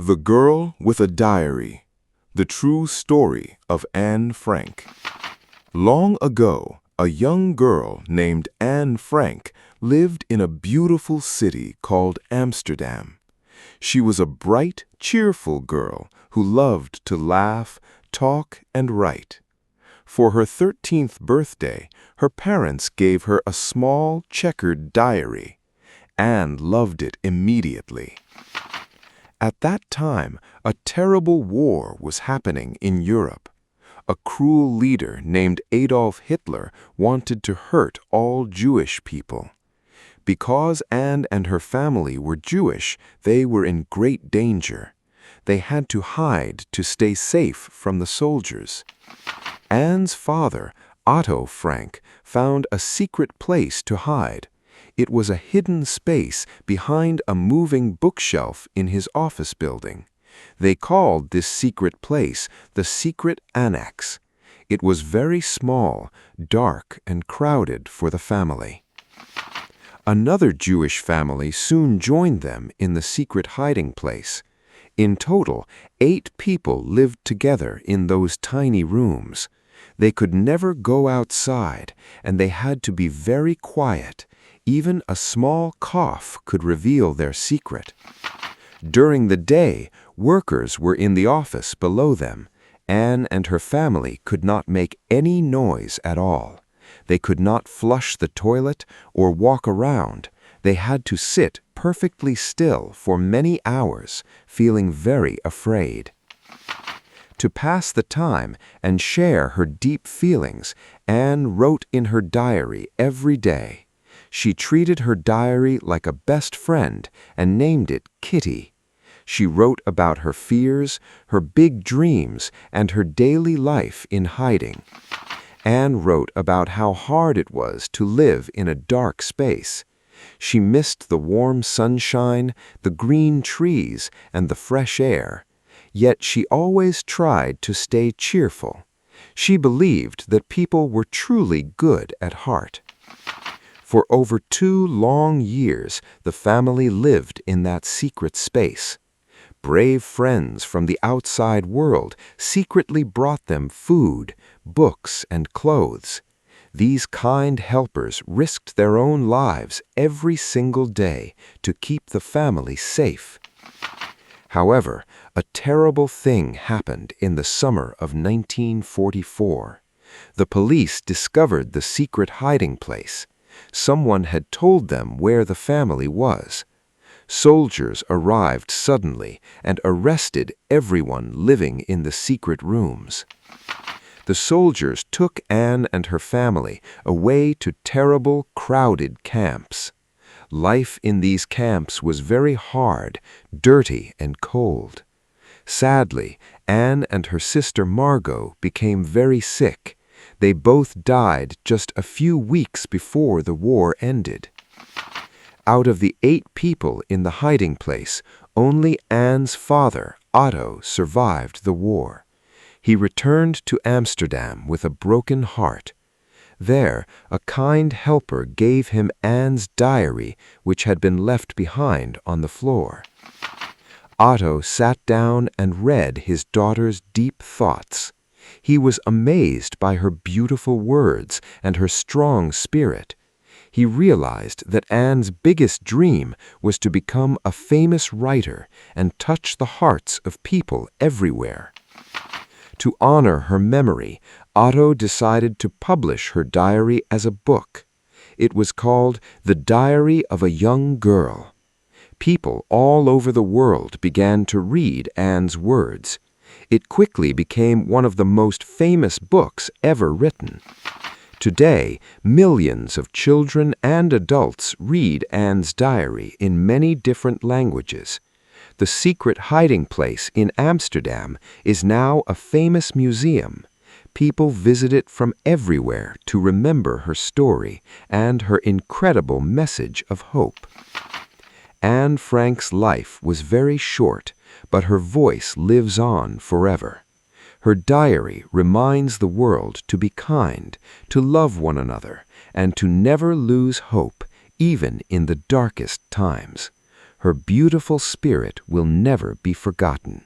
The Girl with a Diary, the true story of Anne Frank. Long ago, a young girl named Anne Frank lived in a beautiful city called Amsterdam. She was a bright, cheerful girl who loved to laugh, talk, and write. For her 13th birthday, her parents gave her a small, checkered diary. Anne loved it immediately. At that time, a terrible war was happening in Europe. A cruel leader named Adolf Hitler wanted to hurt all Jewish people. Because Anne and her family were Jewish, they were in great danger. They had to hide to stay safe from the soldiers. Anne's father, Otto Frank, found a secret place to hide. It was a hidden space behind a moving bookshelf in his office building. They called this secret place the Secret Annex. It was very small, dark, and crowded for the family. Another Jewish family soon joined them in the secret hiding place. In total, 8 people lived together in those tiny rooms. They could never go outside, and they had to be very quiet. Even a small cough could reveal their secret. During the day, workers were in the office below them. Anne and her family could not make any noise at all. They could not flush the toilet or walk around. They had to sit perfectly still for many hours, feeling very afraid. To pass the time and share her deep feelings, Anne wrote in her diary every day. She treated her diary like a best friend and named it Kitty. She wrote about her fears, her big dreams, and her daily life in hiding. Anne wrote about how hard it was to live in a dark space. She missed the warm sunshine, the green trees, and the fresh air. Yet she always tried to stay cheerful. She believed that people were truly good at heart. For over 2 long years, the family lived in that secret space. Brave friends from the outside world secretly brought them food, books, and clothes. These kind helpers risked their own lives every single day to keep the family safe. However, a terrible thing happened in the summer of 1944. The police discovered the secret hiding place. Someone had told them where the family was. Soldiers arrived suddenly and arrested everyone living in the secret rooms. The soldiers took Anne and her family away to terrible, crowded camps. Life in these camps was very hard, dirty, and cold. Sadly, Anne and her sister Margot became very sick. They both died just a few weeks before the war ended. Out of the 8 people in the hiding place, only Anne's father, Otto, survived the war. He returned to Amsterdam with a broken heart. There, a kind helper gave him Anne's diary, which had been left behind on the floor. Otto sat down and read his daughter's deep thoughts. He was amazed by her beautiful words and her strong spirit. He realized that Anne's biggest dream was to become a famous writer and touch the hearts of people everywhere. To honor her memory, Otto decided to publish her diary as a book. It was called The Diary of a Young Girl. People all over the world began to read Anne's words. It quickly became one of the most famous books ever written. Today, millions of children and adults read Anne's diary in many different languages. The secret hiding place in Amsterdam is now a famous museum. People visit it from everywhere to remember her story and her incredible message of hope. Anne Frank's life was very short, but her voice lives on forever. Her diary reminds the world to be kind, to love one another, and to never lose hope, even in the darkest times. Her beautiful spirit will never be forgotten.